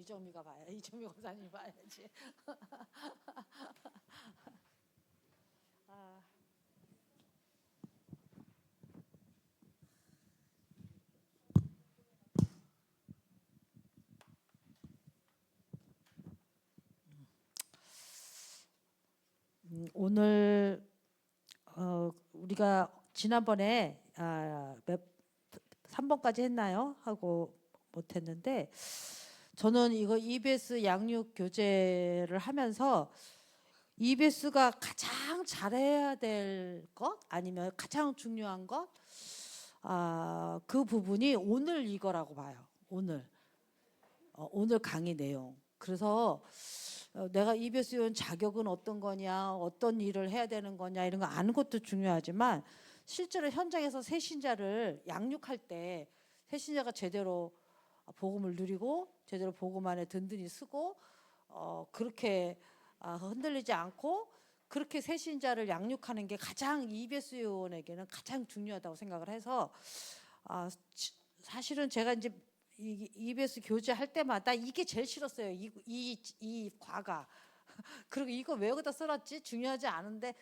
이정미가 봐야 이정미 권사님 봐야지. 아, 오늘 우리가 지난번에 3번까지 했나요? 하고 못했는데 저는 이거 EBS 양육 교재를 하면서 EBS가 가장 잘해야 될 것 아니면 가장 중요한 것 그 부분이 오늘 이거라고 봐요. 오늘 강의 내용. 그래서 내가 EBS 요원 자격은 어떤 거냐, 어떤 일을 해야 되는 거냐 이런 거 아는 것도 중요하지만 실제로 현장에서 새신자를 양육할 때 새신자가 제대로 복음을 누리고 제대로 복음 안에 든든히 쓰고 그렇게 흔들리지 않고 그렇게 새신자를 양육하는 게 가장 EBS 요원에게는 가장 중요하다고 생각을 해서 사실은 제가 이제 EBS 교재 할 때마다 이게 제일 싫었어요. 이 과가. 그리고 이거 왜 여기다 써놨지? 중요하지 않은데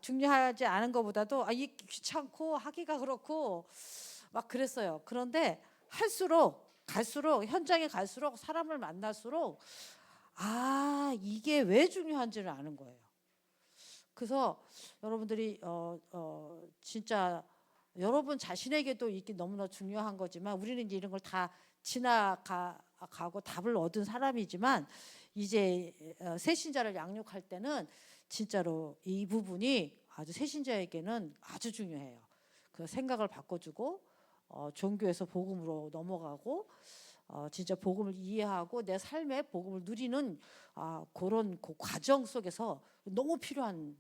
중요하지 않은 것보다도 이 귀찮고 하기가 그렇고 막 그랬어요. 그런데 갈수록 현장에 갈수록 사람을 만날수록 이게 왜 중요한지를 아는 거예요. 그래서 여러분들이 진짜 여러분 자신에게도 이게 너무나 중요한 거지만 우리는 이제 이런 걸 다 지나가고 답을 얻은 사람이지만 이제 새신자를 양육할 때는 진짜로 이 부분이 아주 새신자에게는 아주 중요해요. 그 생각을 바꿔주고 종교에서 복음으로 넘어가고 진짜 복음을 이해하고 내 삶에 복음을 누리는 그런 그 과정 속에서 너무 필요한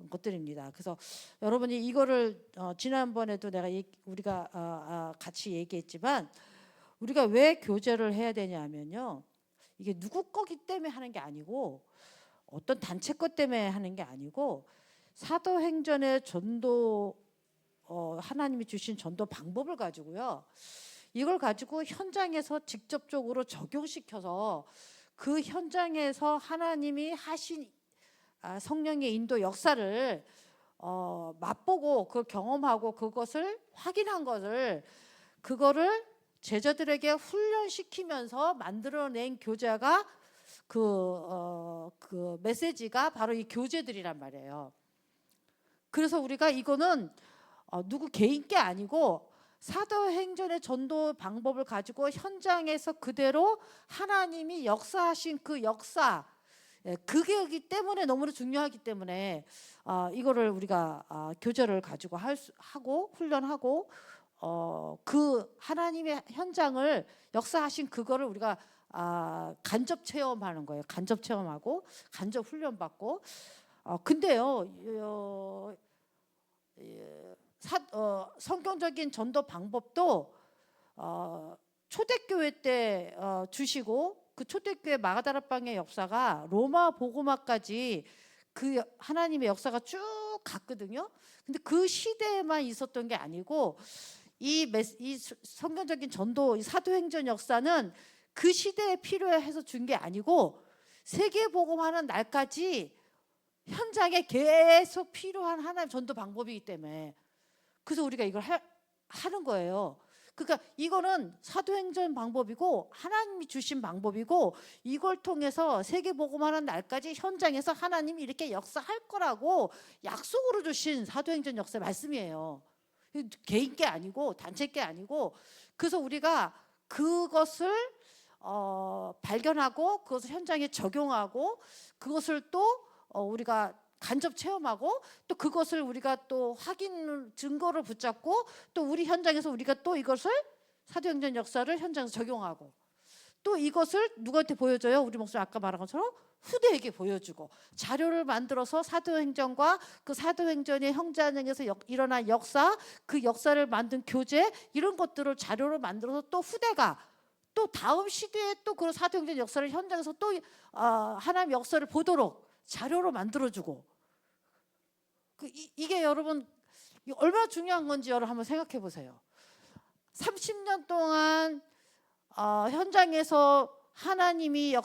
것들입니다. 그래서 여러분이 이거를 지난번에도 우리가 같이 얘기했지만 우리가 왜 교제를 해야 되냐면요. 이게 누구 거기 때문에 하는 게 아니고 어떤 단체 것 때문에 하는 게 아니고 사도행전의 전도 하나님이 주신 전도 방법을 가지고요. 이걸 가지고 현장에서 직접적으로 적용시켜서 그 현장에서 하나님이 하신 성령의 인도 역사를 맛보고 그걸 경험하고 그것을 확인한 그거를 제자들에게 훈련시키면서 만들어낸 교재가 그 메시지가 바로 이 교재들이란 말이에요. 그래서 우리가 이거는 누구 개인 게 아니고 사도행전의 전도 방법을 가지고 현장에서 그대로 하나님이 역사하신 그 역사 그게기 때문에 너무나 중요하기 때문에 이거를 우리가 교재를 가지고 하고 훈련하고 그 하나님의 현장을 역사하신 그거를 우리가 간접 체험하는 거예요. 간접 체험하고 간접 훈련 받고 근데요 성경적인 전도 방법도 초대교회 때 주시고 그 초대교회 마가다락방의 역사가 로마 복음화까지 그 하나님의 역사가 쭉 갔거든요. 근데 그 시대에만 있었던 게 아니고 이 성경적인 전도 이 사도행전 역사는 그 시대에 필요해서 준 게 아니고 세계 복음하는 날까지 현장에 계속 필요한 하나님 전도 방법이기 때문에 그래서 우리가 이걸 하는 거예요. 그러니까 이거는 사도행전 방법이고 하나님이 주신 방법이고 이걸 통해서 세계복음하는 날까지 현장에서 하나님이 이렇게 역사할 거라고 약속으로 주신 사도행전 역사의 말씀이에요. 개인 게 아니고 단체 게 아니고 그래서 우리가 그것을 발견하고 그것을 현장에 적용하고 그것을 또 우리가 간접 체험하고 또 그것을 우리가 또 확인 증거를 붙잡고 또 우리 현장에서 우리가 또 이것을 사도행전 역사를 현장에서 적용하고 또 이것을 누구한테 보여줘요? 우리 목사님 아까 말한 것처럼 후대에게 보여주고 자료를 만들어서 사도행전과 그 사도행전의 현장에서 일어난 역사 그 역사를 만든 교재 이런 것들을 자료로 만들어서 또 후대가 또 다음 시대에 또 그 사도행전 역사를 현장에서 또 하나님 역사를 보도록 자료로 만들어주고 이게 여러분 얼마나 중요한 건지 여러분 한번 생각해 보세요. 30년 동안 현장에서 하나님이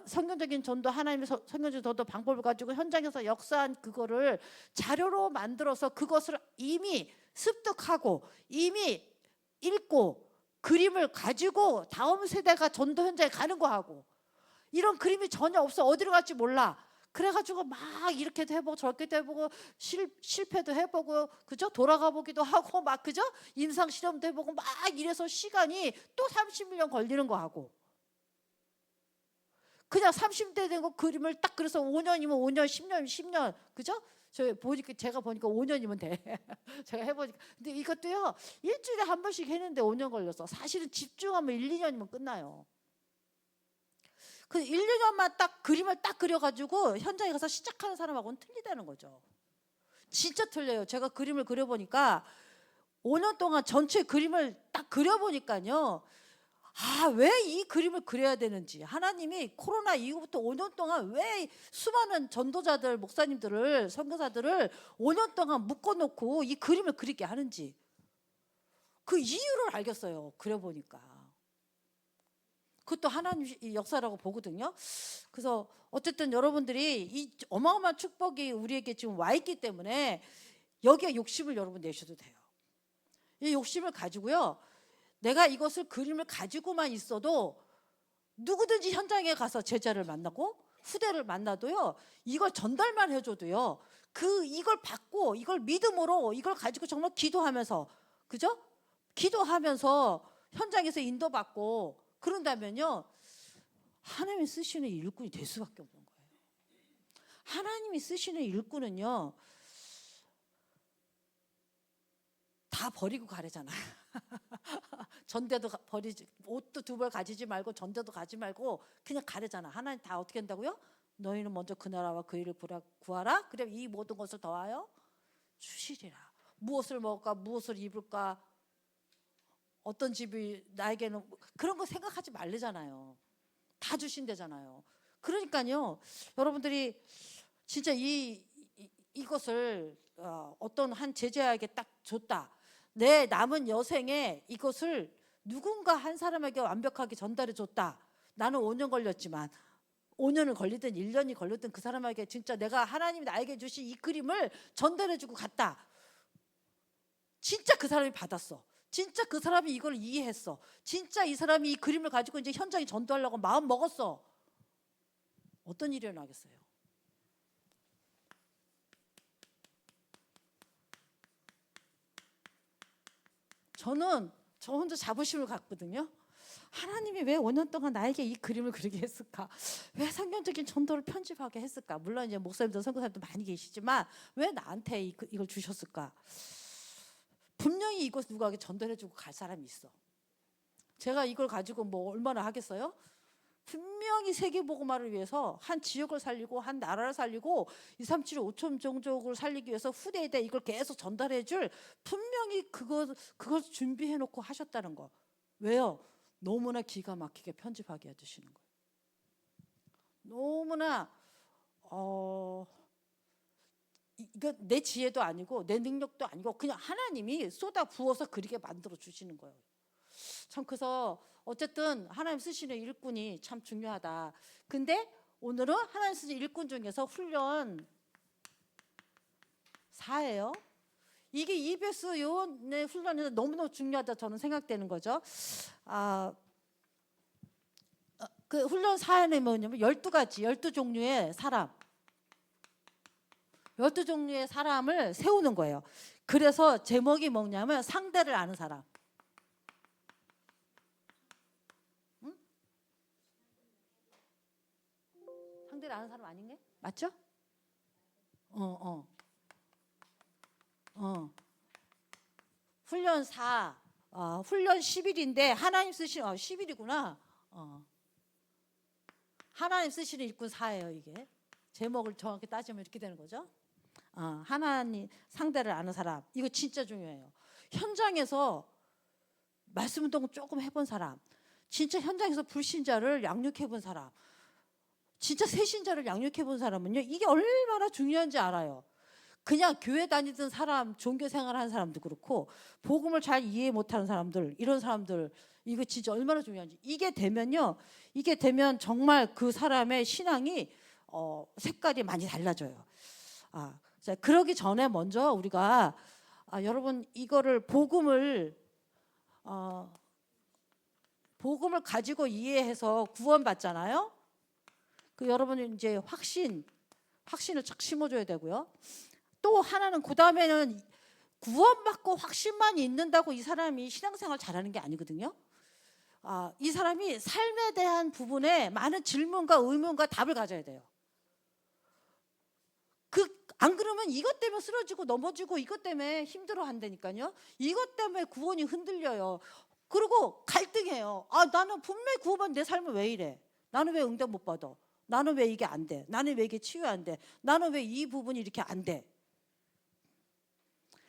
성경적인 전도, 하나님의 성경적인 전도 방법을 가지고 현장에서 역사한 그거를 자료로 만들어서 그것을 이미 습득하고 이미 읽고 그림을 가지고 다음 세대가 전도 현장에 가는 거하고, 이런 그림이 전혀 없어. 어디로 갈지 몰라. 그래가지고 막 이렇게도 해보고 저렇게도 해보고 실패도 해보고, 그죠? 돌아가 보기도 하고 막, 그죠? 임상 실험도 해보고 막 이래서 시간이 또 30년 걸리는 거하고, 그냥 30대 된 거 그림을 딱 그래서 5년이면 5년, 10년, 10년, 그죠? 제가 보니까 5년이면 돼. 제가 해보니까. 근데 이것도요, 일주일에 한 번씩 했는데 5년 걸렸어. 사실은 집중하면 1, 2년이면 끝나요. 그 1, 2년만 딱 그림을 딱 그려가지고 현장에 가서 시작하는 사람하고는 틀리다는 거죠. 진짜 틀려요. 제가 그림을 그려보니까 5년 동안 전체 그림을 딱 그려보니까요, 왜 이 그림을 그려야 되는지, 하나님이 코로나 이후부터 5년 동안 왜 수많은 전도자들, 목사님들을, 선교사들을 5년 동안 묶어놓고 이 그림을 그리게 하는지, 그 이유를 알겠어요. 그려보니까. 그것도 하나님 역사라고 보거든요. 그래서 어쨌든 여러분들이 이 어마어마한 축복이 우리에게 지금 와 있기 때문에 여기에 욕심을 여러분 내셔도 돼요. 이 욕심을 가지고요, 내가 이것을 그림을 가지고만 있어도 누구든지 현장에 가서 제자를 만나고 후대를 만나도요, 이걸 전달만 해줘도요, 이걸 받고 이걸 믿음으로 이걸 가지고 정말 기도하면서, 그죠? 기도하면서 현장에서 인도받고 그런다면요, 하나님이 쓰시는 일꾼이 될 수밖에 없는 거예요. 하나님이 쓰시는 일꾼은요, 다 버리고 가래잖아요. 전대도 버리지, 옷도 두 벌 가지지 말고 전대도 가지 말고 그냥 가래잖아. 하나님 다 어떻게 한다고요? 너희는 먼저 그 나라와 그 일을 구하라. 그럼 이 모든 것을 더하여 주시리라. 무엇을 먹을까, 무엇을 입을까, 어떤 집이 나에게는, 그런 거 생각하지 말래잖아요. 다 주신대잖아요. 그러니까요, 여러분들이 진짜 이것을 어떤 한 제자에게 딱 줬다. 내 남은 여생에 이것을 누군가 한 사람에게 완벽하게 전달해 줬다. 나는 5년 걸렸지만 5년을 걸리든 1년이 걸리든 그 사람에게 진짜 내가 하나님이 나에게 주신 이 그림을 전달해 주고 갔다. 진짜 그 사람이 받았어. 진짜 그 사람이 이걸 이해했어. 진짜 이 사람이 이 그림을 가지고 이제 현장에 전도하려고 마음 먹었어. 어떤 일이 일어나겠어요? 저 혼자 자부심을 갖거든요. 하나님이 왜 5년 동안 나에게 이 그림을 그리게 했을까? 왜 성경적인 전도를 편집하게 했을까? 물론 이제 목사님들, 선교사님도 많이 계시지만 왜 나한테 이걸 주셨을까? 분명히 이것 누구에게 전달해주고 갈 사람이 있어. 제가 이걸 가지고 뭐 얼마나 하겠어요? 분명히 세계복음화를 위해서 한 지역을 살리고 한 나라를 살리고 2, 3, 7, 5천 종족을 살리기 위해서 후대에 이걸 계속 전달해줄, 분명히 그걸 준비해놓고 하셨다는 거. 왜요? 너무나 기가 막히게 편집하게 해주시는 거예요. 너무나 이거 내 지혜도 아니고 내 능력도 아니고 그냥 하나님이 쏟아 부어서 그리게 만들어 주시는 거예요. 참, 그래서 어쨌든 하나님 쓰시는 일꾼이 참 중요하다. 근데 오늘은 하나님 쓰시는 일꾼 중에서 훈련 4예요. 이게 EBS 요원의 훈련에서 너무너무 중요하다 저는 생각되는 거죠. 그 훈련 4에는 뭐냐면 12가지, 12종류의 사람, 12종류의 사람을 세우는 거예요. 그래서 제목이 뭐냐면 상대를 아는 사람. 응? 상대를 아는 사람 아닌가? 맞죠? 훈련 4, 훈련 10일인데 하나님 쓰시는 10일이구나. 하나님 쓰시는 일꾼 4예요. 이게 제목을 정확히 따지면 이렇게 되는 거죠. 하나님 상대를 아는 사람, 이거 진짜 중요해요. 현장에서 말씀 운동 조금 해본 사람, 진짜 현장에서 불신자를 양육해본 사람, 진짜 새신자를 양육해본 사람은요, 이게 얼마나 중요한지 알아요. 그냥 교회 다니던 사람, 종교 생활하는 사람도 그렇고 복음을 잘 이해 못하는 사람들, 이런 사람들 이거 진짜 얼마나 중요한지. 이게 되면요, 이게 되면 정말 그 사람의 신앙이 색깔이 많이 달라져요. 자, 그러기 전에 먼저 우리가 여러분 이거를 복음을 가지고 이해해서 구원받잖아요. 그 여러분은 이제 확신을 착 심어줘야 되고요. 또 하나는 그 다음에는 구원받고 확신만 있는다고 이 사람이 신앙생활 잘하는 게 아니거든요. 이 사람이 삶에 대한 부분에 많은 질문과 의문과 답을 가져야 돼요. 안 그러면 이것 때문에 쓰러지고 넘어지고 이것 때문에 힘들어 한다니까요. 이것 때문에 구원이 흔들려요. 그리고 갈등해요. 나는 분명히 구원받은 내 삶은 왜 이래? 나는 왜 응답 못 받아? 나는 왜 이게 안 돼? 나는 왜 이게 치유 안 돼? 나는 왜 이 부분이 이렇게 안 돼?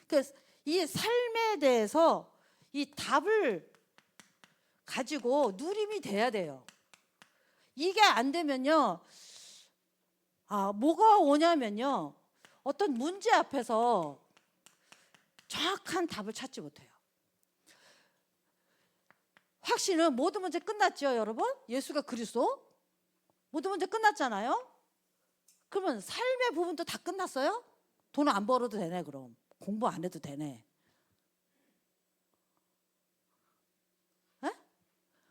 그래서 이 삶에 대해서 이 답을 가지고 누림이 돼야 돼요. 이게 안 되면요, 뭐가 오냐면요, 어떤 문제 앞에서 정확한 답을 찾지 못해요. 확신은 모든 문제 끝났죠, 여러분? 예수가 그리스도 모든 문제 끝났잖아요. 그러면 삶의 부분도 다 끝났어요? 돈 안 벌어도 되네. 그럼 공부 안 해도 되네. 에?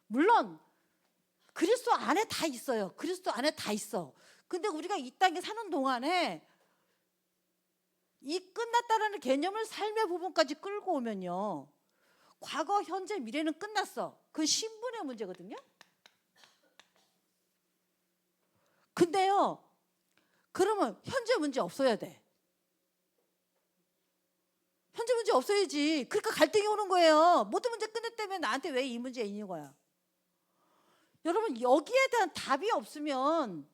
물론 그리스도 안에 다 있어요. 그리스도 안에 다 있어. 근데 우리가 이 땅에 사는 동안에 이 끝났다라는 개념을 삶의 부분까지 끌고 오면요, 과거, 현재, 미래는 끝났어. 그건 신분의 문제거든요. 근데요, 그러면 현재 문제 없어야 돼. 현재 문제 없어야지. 그러니까 갈등이 오는 거예요. 모든 문제 끝냈다면 나한테 왜 이 문제 있는 거야? 여러분, 여기에 대한 답이 없으면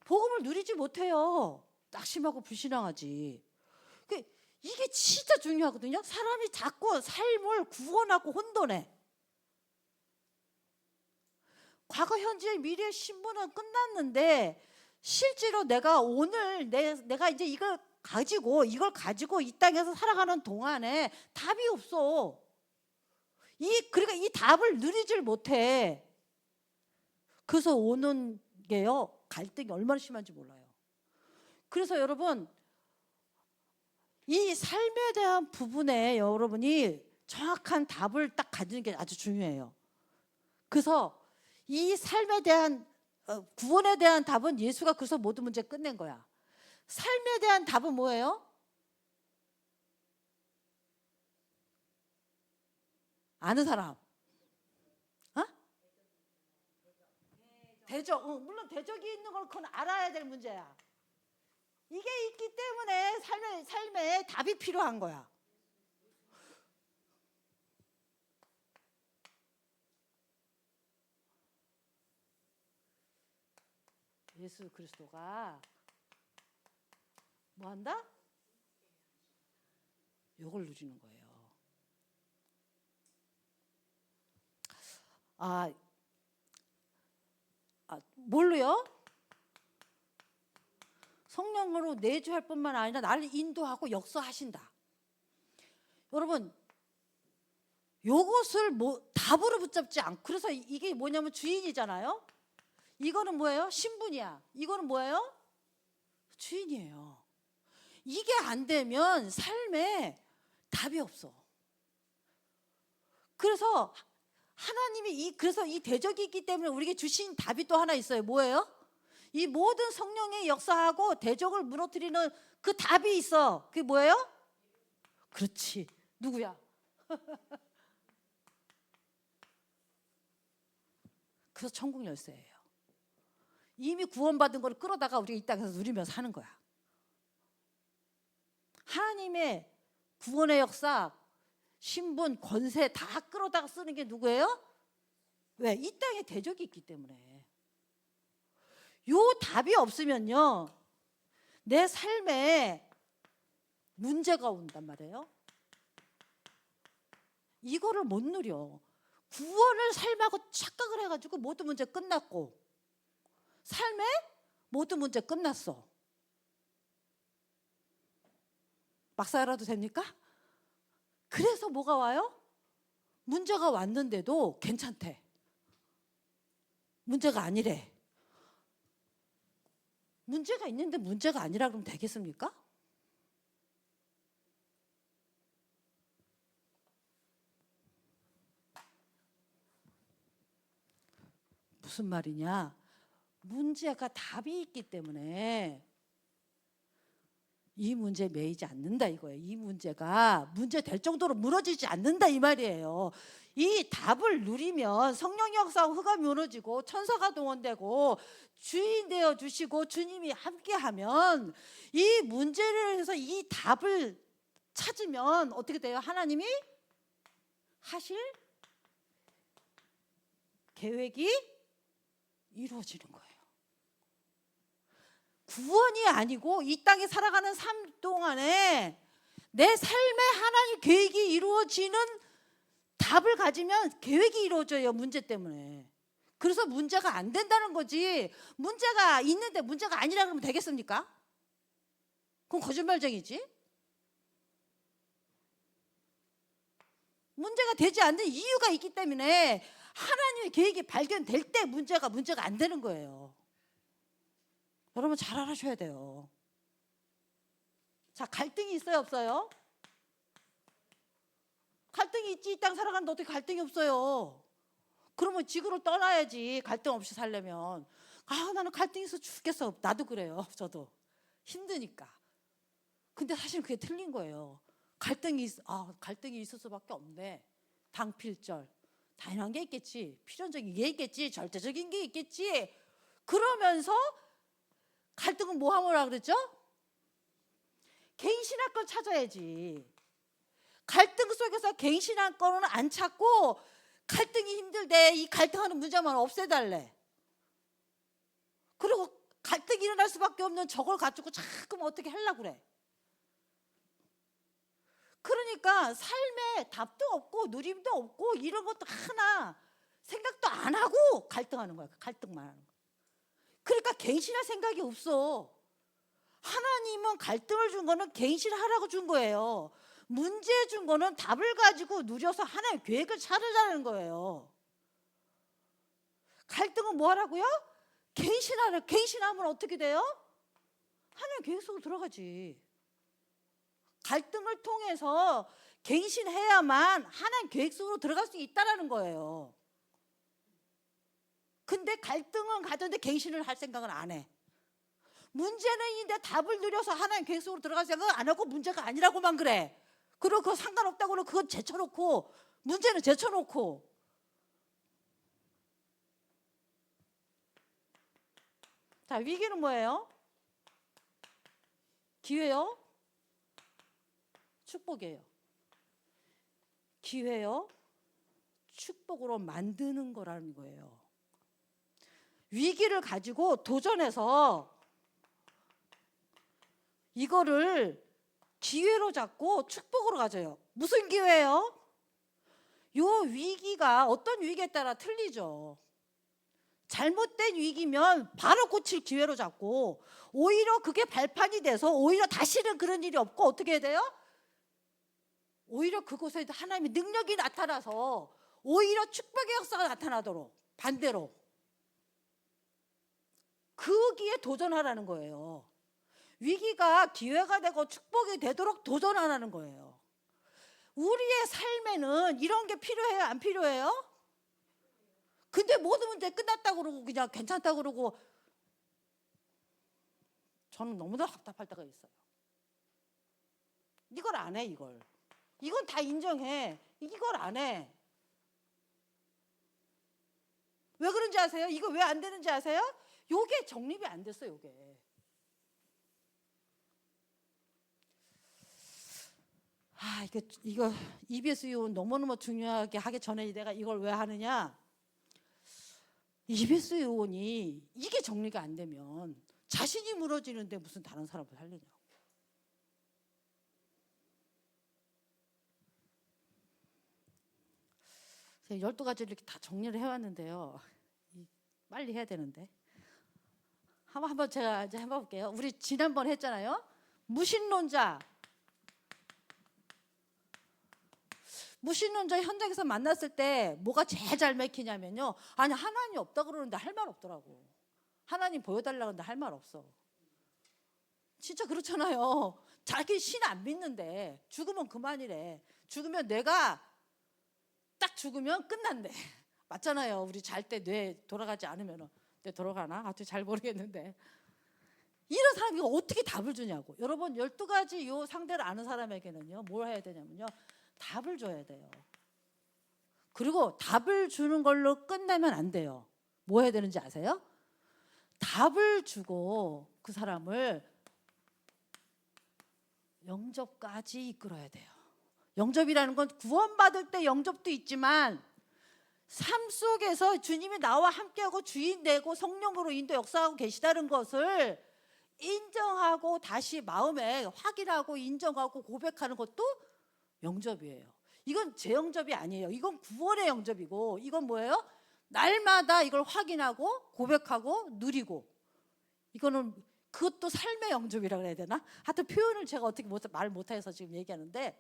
복음을 누리지 못해요. 낙심하고 불신앙하지. 이게 진짜 중요하거든요. 사람이 자꾸 삶을 구원하고 혼돈해. 과거, 현재, 미래 신분은 끝났는데 실제로 내가 오늘 내가 이제 이걸 가지고 이 땅에서 살아가는 동안에 답이 없어. 그러니까 이 답을 누리질 못해. 그래서 오는 게요, 갈등이 얼마나 심한지 몰라요. 그래서 여러분, 이 삶에 대한 부분에 여러분이 정확한 답을 딱 가지는 게 아주 중요해요. 그래서 이 삶에 대한 구원에 대한 답은 예수가 그래서 모든 문제 끝낸 거야. 삶에 대한 답은 뭐예요? 아는 사람? 대적. 물론 대적이 있는 걸 그건 알아야 될 문제야. 이게 있기 때문에 삶에 답이 필요한 거야. 예수 그리스도가 뭐 한다? 요걸 누리는 거예요. 뭘로요? 성령으로 내주할 뿐만 아니라 나를 인도하고 역사하신다. 여러분, 요것을 답으로 붙잡지 않고, 그래서 이게 뭐냐면 주인이잖아요. 이거는 뭐예요? 신분이야. 이거는 뭐예요? 주인이에요. 이게 안 되면 삶에 답이 없어. 그래서 하나님이 그래서 이 대적이 있기 때문에 우리에게 주신 답이 또 하나 있어요. 뭐예요? 이 모든 성령의 역사하고 대적을 무너뜨리는 그 답이 있어. 그게 뭐예요? 그렇지. 누구야? 그래서 천국 열쇠예요. 이미 구원받은 걸 끌어다가 우리가 이 땅에서 누리면서 사는 거야. 하나님의 구원의 역사, 신분, 권세 다 끌어다가 쓰는 게 누구예요? 왜? 이 땅에 대적이 있기 때문에. 요 답이 없으면요, 내 삶에 문제가 온단 말이에요. 이거를 못 누려. 구원을 삶하고 착각을 해가지고 모든 문제 끝났고, 삶에 모든 문제 끝났어. 막 살아도 됩니까? 그래서 뭐가 와요? 문제가 왔는데도 괜찮대. 문제가 아니래. 문제가 있는데 문제가 아니라 그러면 되겠습니까? 무슨 말이냐? 문제가 답이 있기 때문에 이 문제에 매이지 않는다 이거예요. 이 문제가 문제 될 정도로 무너지지 않는다 이 말이에요. 이 답을 누리면 성령의 역사하고 흑암이 무너지고 천사가 동원되고 주인 되어 주시고 주님이 함께하면 이 문제를 해서 이 답을 찾으면 어떻게 돼요? 하나님이 하실 계획이 이루어지는 거예요. 구원이 아니고 이 땅에 살아가는 삶 동안에 내 삶에 하나님 계획이 이루어지는 답을 가지면 계획이 이루어져요. 문제 때문에. 그래서 문제가 안 된다는 거지. 문제가 있는데 문제가 아니라 그러면 되겠습니까? 그건 거짓말쟁이지. 문제가 되지 않는 이유가 있기 때문에 하나님의 계획이 발견될 때 문제가 안 되는 거예요. 여러분 잘 알아셔야 돼요. 자, 갈등이 있어요, 없어요? 갈등이 있지. 이 땅 살아가는데 어떻게 갈등이 없어요? 그러면 지구를 떠나야지. 갈등 없이 살려면. 나는 갈등 있어 죽겠어. 나도 그래요. 저도 힘드니까. 근데 사실 그게 틀린 거예요. 갈등이 있을 수밖에 없네. 당필절 다양한 게 있겠지. 필연적인 게 있겠지. 절대적인 게 있겠지. 그러면서 갈등은 뭐 하모라 그랬죠? 갱신할 찾아야지. 갈등 속에서 갱신할 거는 안 찾고 갈등이 힘들대. 이 갈등하는 문제만 없애달래. 그리고 갈등이 일어날 수밖에 없는 저걸 가지고 자꾸 어떻게 하려고 그래. 그러니까 삶에 답도 없고 누림도 없고 이런 것도 하나 생각도 안 하고 갈등하는 거야. 갈등만 하는 거야. 그러니까 갱신할 생각이 없어. 하나님은 갈등을 준 거는 갱신하라고 준 거예요. 문제 준 거는 답을 가지고 누려서 하나의 계획을 찾으라는 거예요. 갈등은 뭐 하라고요? 갱신하면 어떻게 돼요? 하나의 계획 속으로 들어가지. 갈등을 통해서 갱신해야만 하나의 계획 속으로 들어갈 수 있다는 거예요. 근데 갈등은 가졌는데 갱신을 할 생각은 안 해. 문제는 있는데 답을 누려서 하나의 계획 속으로 들어갈 생각은 안 하고 문제가 아니라고만 그래. 그리고 그거 상관없다고 그러고 그건 제쳐놓고 문제는 제쳐놓고. 자, 위기는 뭐예요? 기회요? 축복이에요. 기회요? 축복으로 만드는 거라는 거예요. 위기를 가지고 도전해서 이거를 기회로 잡고 축복으로 가져요. 무슨 기회예요? 요 위기가 어떤 위기에 따라 틀리죠. 잘못된 위기면 바로 고칠 기회로 잡고 오히려 그게 발판이 돼서 오히려 다시는 그런 일이 없고 어떻게 해야 돼요? 오히려 그곳에 하나님의 능력이 나타나서 오히려 축복의 역사가 나타나도록 반대로 거기에 도전하라는 거예요. 위기가 기회가 되고 축복이 되도록 도전하라는 거예요. 우리의 삶에는 이런 게 필요해요? 안 필요해요? 근데 모든 문제 끝났다고 그러고 그냥 괜찮다고 그러고 저는 너무나 답답할 때가 있어요. 이걸 안 해, 이걸. 이건 다 인정해. 이걸 안 해. 왜 그런지 아세요? 이거 왜 안 되는지 아세요? 요게 정립이 안 됐어, 요게. 이거 EBS 요원 너무너무 중요하게 하기 전에 내가 이걸 왜 하느냐? EBS 요원이 이게 정리가 안 되면 자신이 무너지는데 무슨 다른 사람을 살리냐고. 제가 12가지를 이렇게 다 정리를 해왔는데요. 빨리 해야 되는데. 한번 제가 이제 해볼게요. 우리 지난번 했잖아요. 무신론자, 무신론자 현장에서 만났을 때 뭐가 제일 잘 맥히냐면요. 아니 하나님 없다 그러는데 할 말 없더라고. 하나님 보여달라고 하는데 할 말 없어. 진짜 그렇잖아요. 자기 신 안 믿는데 죽으면 그만이래. 죽으면 뇌가 딱 죽으면 끝난대. 맞잖아요. 우리 잘 때 뇌 돌아가지 않으면 뇌 돌아가나? 아주 잘 모르겠는데 이런 사람이 어떻게 답을 주냐고. 여러분 12가지 요 상대를 아는 사람에게는요 뭘 해야 되냐면요 답을 줘야 돼요. 그리고 답을 주는 걸로 끝내면 안 돼요. 뭐 해야 되는지 아세요? 답을 주고 그 사람을 영접까지 이끌어야 돼요. 영접이라는 건 구원받을 때 영접도 있지만 삶 속에서 주님이 나와 함께하고 주인 되고 성령으로 인도 역사하고 계시다는 것을 인정하고 다시 마음에 확인하고 인정하고 고백하는 것도 영접이에요. 이건 제 영접이 아니에요. 이건 구원의 영접이고 이건 뭐예요? 날마다 이걸 확인하고 고백하고 누리고 이거는 그것도 삶의 영접이라고 해야 되나? 하여튼 표현을 제가 어떻게 말 못해서 지금 얘기하는데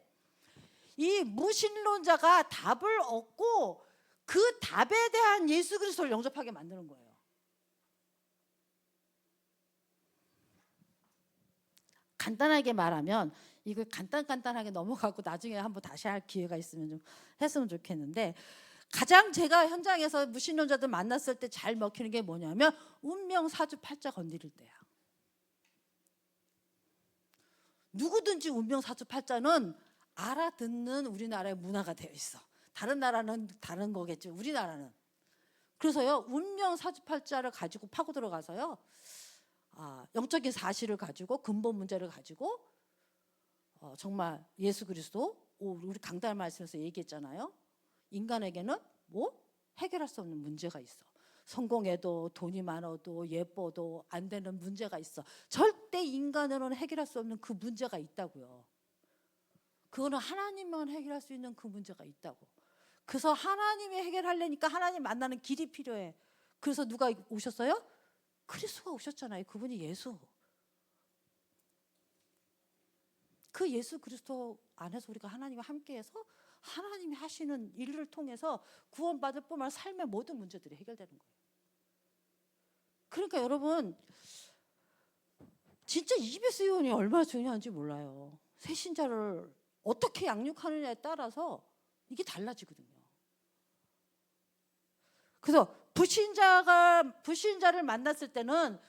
이 무신론자가 답을 얻고 그 답에 대한 예수 그리스도를 영접하게 만드는 거예요. 간단하게 말하면 이거 간단하게 넘어가고 나중에 한번 다시 할 기회가 있으면 좀 했으면 좋겠는데 가장 제가 현장에서 무신론자들 만났을 때 잘 먹히는 게 뭐냐면 운명 사주팔자 건드릴 때야. 누구든지 운명 사주팔자는 알아듣는 우리나라의 문화가 되어 있어. 다른 나라는 다른 거겠죠. 우리나라는. 그래서요 운명 사주팔자를 가지고 파고 들어가서요 영적인 사실을 가지고 근본 문제를 가지고 정말 예수 그리스도 우리 강단 말씀에서 얘기했잖아요. 인간에게는 뭐 해결할 수 없는 문제가 있어. 성공해도 돈이 많아도 예뻐도 안 되는 문제가 있어. 절대 인간으로는 해결할 수 없는 그 문제가 있다고요. 그거는 하나님만 해결할 수 있는 그 문제가 있다고. 그래서 하나님이 해결하려니까 하나님 만나는 길이 필요해. 그래서 누가 오셨어요? 그리스도가 오셨잖아요. 그분이 예수. 그 예수 그리스도 안에서 우리가 하나님과 함께해서 하나님이 하시는 일을 통해서 구원받을 뿐만 아니라 삶의 모든 문제들이 해결되는 거예요. 그러니까 여러분 진짜 EBS 요원이 얼마나 중요한지 몰라요. 새신자를 어떻게 양육하느냐에 따라서 이게 달라지거든요. 그래서 불신자를 만났을 때는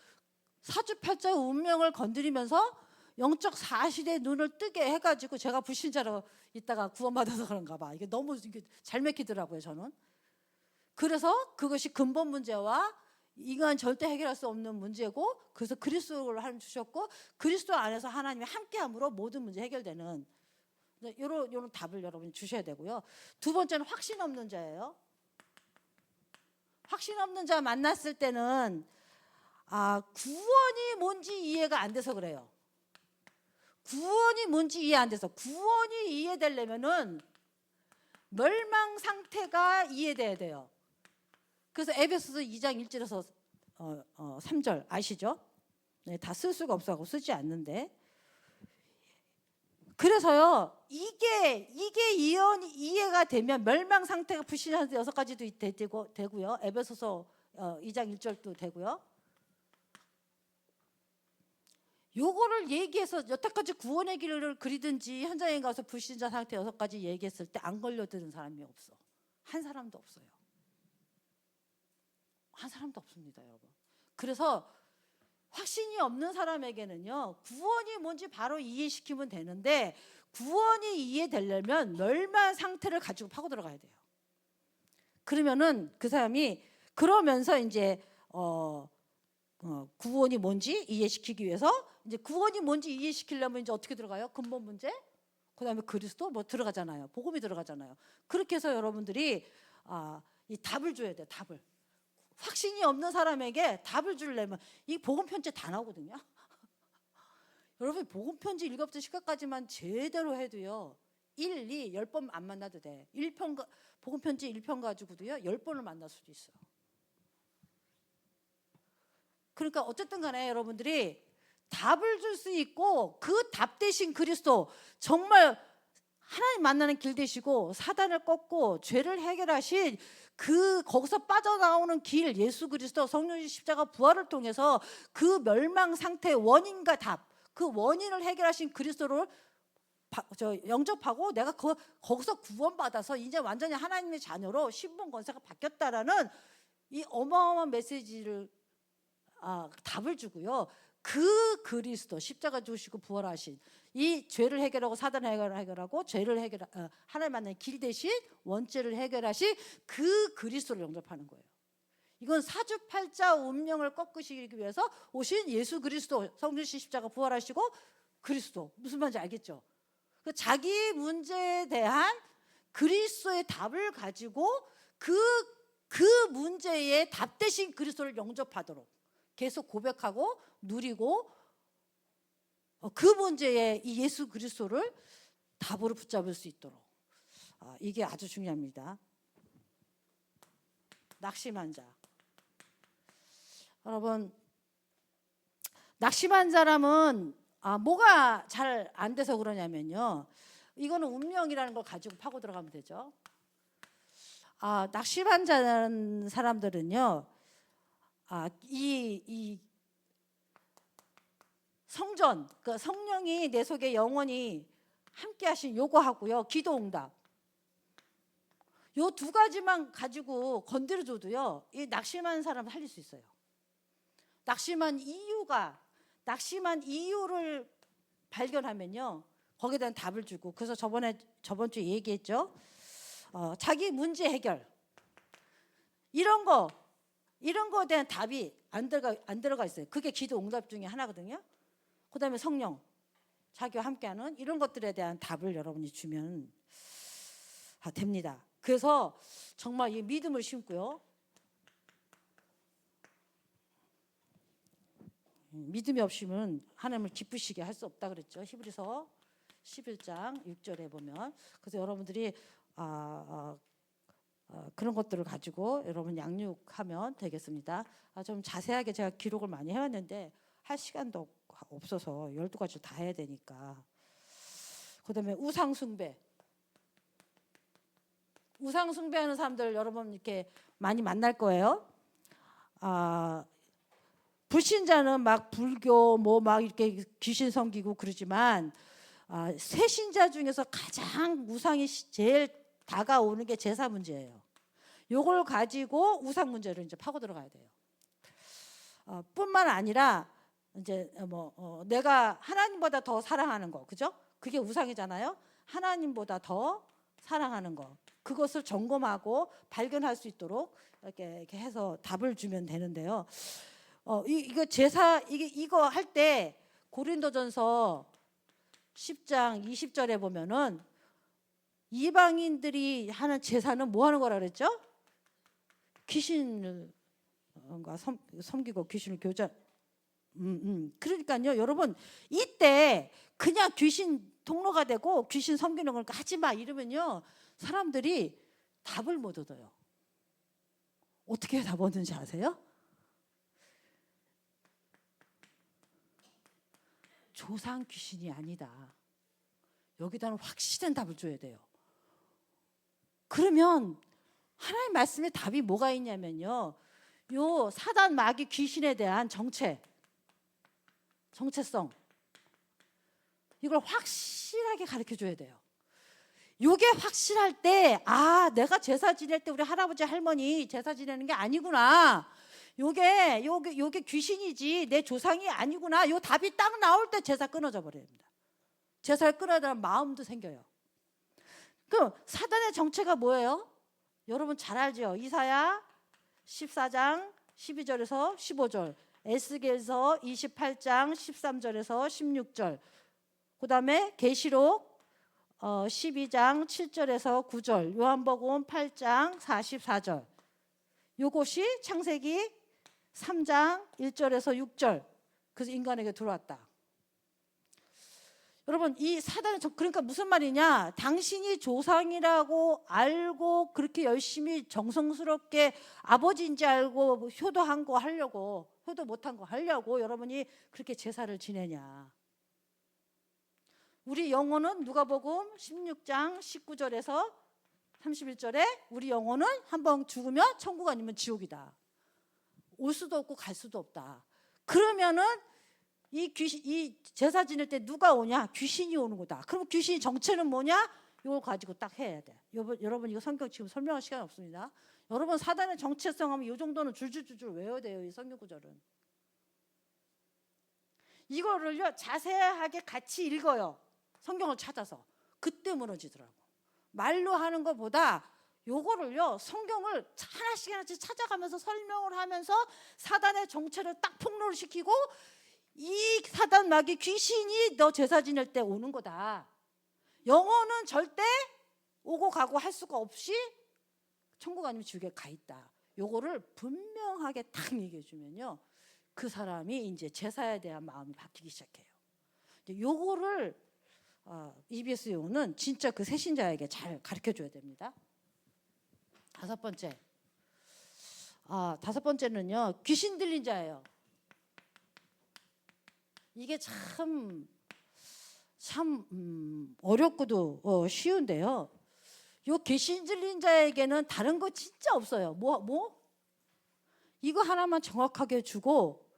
사주팔자의 운명을 건드리면서 영적 사실에 눈을 뜨게 해가지고 제가 불신자로 있다가 구원받아서 그런가 봐. 이게 너무 잘 맥히더라고요 저는. 그래서 그것이 근본 문제와 인간 절대 해결할 수 없는 문제고 그래서 그리스도를 하나님 주셨고 그리스도 안에서 하나님이 함께함으로 모든 문제 해결되는 이런 답을 여러분이 주셔야 되고요. 두 번째는 확신 없는 자예요. 확신 없는 자 만났을 때는 구원이 뭔지 이해가 안 돼서 그래요. 구원이 뭔지 이해 안 돼서 구원이 이해되려면은 멸망 상태가 이해돼야 돼요. 그래서 에베소서 2장 1절에서 3절 아시죠? 네, 다 쓸 수가 없어서 쓰지 않는데 그래서요 이게 이해가 되면 멸망 상태가 불신한 6가지도 되고요. 에베소서 2장 1절도 되고요. 요거를 얘기해서 여태까지 구원의 길을 그리든지 현장에 가서 불신자 상태 6가지 얘기했을 때 안 걸려드는 사람이 없어. 한 사람도 없어요. 한 사람도 없습니다, 여러분. 그래서 확신이 없는 사람에게는요 구원이 뭔지 바로 이해시키면 되는데 구원이 이해되려면 멸망 상태를 가지고 파고 들어가야 돼요. 그러면은 그 사람이 그러면서 이제 구원이 뭔지 이해시키기 위해서 이제 구원이 뭔지 이해시키려면 이제 어떻게 들어가요? 근본 문제, 그다음에 그리스도 뭐 들어가잖아요. 복음이 들어가잖아요. 그렇게 해서 여러분들이 이 답을 줘야 돼요. 답을. 확신이 없는 사람에게 답을 주려면 이 복음 편지 다 나오거든요. 여러분 복음 편지 1과부터 10과까지만 제대로 해도요 1, 2, 10번 안 만나도 돼. 복음 편지 1편 가지고도요 10번을 만날 수도 있어요. 그러니까 어쨌든 간에 여러분들이 답을 줄 수 있고 그 답 대신 그리스도 정말 하나님 만나는 길 되시고 사단을 꺾고 죄를 해결하신 그 거기서 빠져나오는 길, 예수 그리스도 성령의 십자가 부활을 통해서 그 멸망 상태의 원인과 답, 그 원인을 해결하신 그리스도를 영접하고 내가 거기서 구원받아서 이제 완전히 하나님의 자녀로 신분 권세가 바뀌었다라는 이 어마어마한 메시지를 답을 주고요. 그 그리스도 십자가 주시고 부활하신 이 죄를 해결하고 사단을 해결하고 죄를 하나님 만나는 길 대신 원죄를 해결하신 그 그리스도를 영접하는 거예요. 이건 사주팔자 운명을 꺾으시기 위해서 오신 예수 그리스도, 성주신 십자가 부활하시고 그리스도, 무슨 말인지 알겠죠? 자기 문제에 대한 그리스도의 답을 가지고 그 문제의 답 대신 그리스도를 영접하도록 계속 고백하고 누리고 그 문제에 이 예수 그리스도를 답으로 붙잡을 수 있도록 이게 아주 중요합니다. 낙심한 자. 여러분, 낙심한 사람은 뭐가 잘 안 돼서 그러냐면요, 이거는 운명이라는 걸 가지고 파고 들어가면 되죠. 낙심한 사람들은요, 이 성전, 그 성령이 내 속에 영원히 함께 하신 요거하고요, 기도 응답, 요 두 가지만 가지고 건드려줘도요, 이 낙심한 사람을 살릴 수 있어요. 낙심한 이유를 발견하면요, 거기에 대한 답을 주고, 그래서 저번 주에 얘기했죠. 자기 문제 해결, 이런 거에 대한 답이 안 들어가 있어요. 그게 기도 응답 중에 하나거든요. 그 다음에 성령, 자기와 함께하는 이런 것들에 대한 답을 여러분이 주면 됩니다. 그래서 정말 이 믿음을 심고요, 믿음이 없이는 하나님을 기쁘시게 할 수 없다 그랬죠. 히브리서 11장 6절에 보면. 그래서 여러분들이 그런 것들을 가지고 여러분 양육하면 되겠습니다. 좀 자세하게 제가 기록을 많이 해왔는데 할 시간도 없어서 12가지 다 해야 되니까. 그 다음에 우상숭배. 우상숭배하는 사람들 여러분 이렇게 많이 만날 거예요. 불신자는 막 불교 막 이렇게 귀신 섬기고 그러지만 새신자 중에서 가장 우상이 제일 다가오는 게 제사 문제예요. 요걸 가지고 우상 문제를 이제 파고 들어가야 돼요. 뿐만 아니라 이제 내가 하나님보다 더 사랑하는 거, 그죠? 그게 우상이잖아요. 하나님보다 더 사랑하는 거, 그것을 점검하고 발견할 수 있도록 이렇게 해서 답을 주면 되는데요. 이거 제사 이거 할 때 고린도전서 10장 20절에 보면은 이방인들이 하는 제사는 뭐 하는 거라 그랬죠? 귀신을 섬기고 귀신을 그러니까요, 여러분, 이때 그냥 귀신 통로가 되고 귀신 섬기는 걸 하지 마 이러면요, 사람들이 답을 못 얻어요. 어떻게 답 얻는지 아세요? 조상 귀신이 아니다. 여기다는 확실한 답을 줘야 돼요. 그러면 하나님 말씀에 답이 뭐가 있냐면요, 요 사단 마귀 귀신에 대한 정체성, 이걸 확실하게 가르쳐 줘야 돼요. 요게 확실할 때 내가 제사 지낼 때 우리 할아버지 할머니 제사 지내는 게 아니구나, 요게 귀신이지 내 조상이 아니구나, 요 답이 딱 나올 때 제사 끊어져 버립니다. 제사를 끊어야 되는 마음도 생겨요. 그럼 사단의 정체가 뭐예요? 여러분 잘 알죠? 이사야 14장 12절에서 15절, 에스겔서 28장 13절에서 16절, 그 다음에 계시록 12장 7절에서 9절, 요한복음 8장 44절, 요것이 창세기 3장 1절에서 6절. 그래서 인간에게 들어왔다. 여러분, 이 사단은 그러니까 무슨 말이냐, 당신이 조상이라고 알고 그렇게 열심히 정성스럽게 아버지인지 알고 효도한 거 하려고, 효도 못한 거 하려고 여러분이 그렇게 제사를 지내냐. 우리 영혼은 누가복음 16장 19절에서 31절에 우리 영혼은 한번 죽으면 천국 아니면 지옥이다. 올 수도 없고 갈 수도 없다. 그러면은 이 제사 지낼 때 누가 오냐? 귀신이 오는 거다. 그럼 귀신이 정체는 뭐냐? 이걸 가지고 딱 해야 돼. 여러분 이거 성경 지금 설명할 시간 없습니다. 여러분 사단의 정체성 하면 이 정도는 줄줄줄줄 외워야 돼요. 이 성경 구절은. 이거를요 자세하게 같이 읽어요. 성경을 찾아서. 그때 무너지더라고. 말로 하는 것보다 요거를요 성경을 하나씩 하나씩 찾아가면서 설명을 하면서 사단의 정체를 딱 폭로를 시키고 이 사단 마귀 귀신이 너 제사 지낼 때 오는 거다. 영혼은 절대 오고 가고 할 수가 없이 천국 아니면 지옥에 가 있다. 요거를 분명하게 딱 얘기해 주면요 그 사람이 이제 제사에 대한 마음이 바뀌기 시작해요. 요거를 EBS 요는 진짜 그 새신자에게 잘 가르쳐 줘야 됩니다. 다섯 번째는요 귀신 들린 자예요. 이게 참 어렵고도 쉬운데요. 요 귀신 들린 자에게는 다른 거 진짜 없어요. 뭐? 이거 하나만 정확하게 주고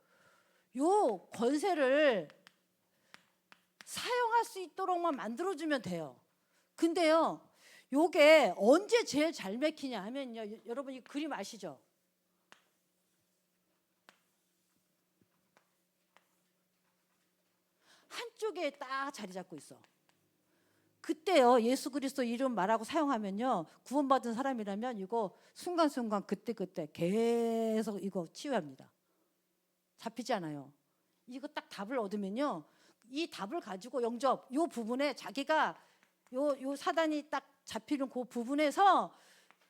요 권세를 사용할 수 있도록만 만들어주면 돼요. 근데요, 요게 언제 제일 잘 맥히냐 하면요, 여러분 이 그림 아시죠? 한쪽에 딱 자리 잡고 있어. 그때요 예수 그리스도 이름 말하고 사용하면요 구원받은 사람이라면 이거 순간순간 그때 계속 이거 치유합니다. 잡히지 않아요. 이거 딱 답을 얻으면요 이 답을 가지고 영접 요 부분에 자기가 요 사단이 딱 잡히는 그 부분에서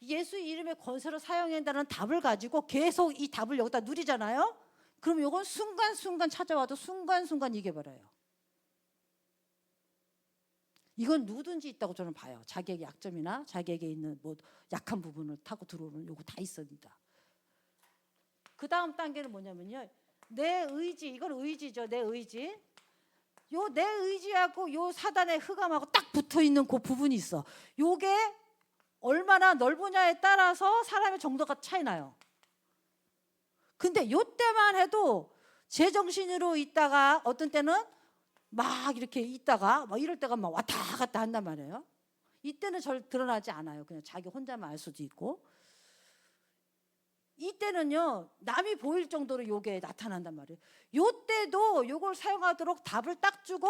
예수 이름의 권세로 사용한다는 답을 가지고 계속 이 답을 여기다 누리잖아요. 그럼 요건 순간순간 찾아와도 순간순간 이겨버려요. 이건 누구든지 있다고 저는 봐요. 자기에게 약점이나 자기에게 있는 뭐 약한 부분을 타고 들어오는 요거 다 있습니다. 그 다음 단계는 뭐냐면요. 내 의지, 이건 의지죠. 내 의지. 요 내 의지하고 요 사단의 흑암하고 딱 붙어 있는 그 부분이 있어. 요게 얼마나 넓으냐에 따라서 사람의 정도가 차이 나요. 근데 요 때만 해도 제정신으로 있다가 어떤 때는 막 이렇게 있다가 막 이럴 때가 막 왔다 갔다 한단 말이에요. 이때는 절 드러나지 않아요. 그냥 자기 혼자만 알 수도 있고. 이때는요 남이 보일 정도로 요게 나타난단 말이에요. 요때도 요걸 사용하도록 답을 딱 주고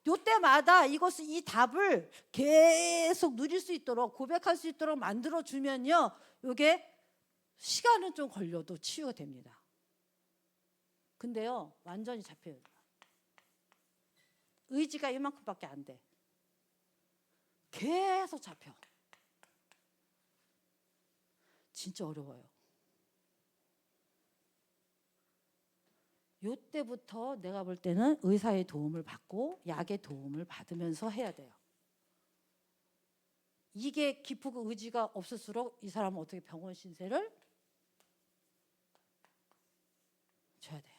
요때마다 이 답을 계속 누릴 수 있도록 고백할 수 있도록 만들어 주면요 요게 시간은 좀 걸려도 치유가 됩니다. 근데요 완전히 잡혀요. 의지가 이만큼밖에 안 돼. 계속 잡혀. 진짜 어려워요. 요때부터 내가 볼 때는 의사의 도움을 받고 약의 도움을 받으면서 해야 돼요. 이게 기쁘고 의지가 없을수록 이 사람은 어떻게 병원 신세를 줘야 돼요.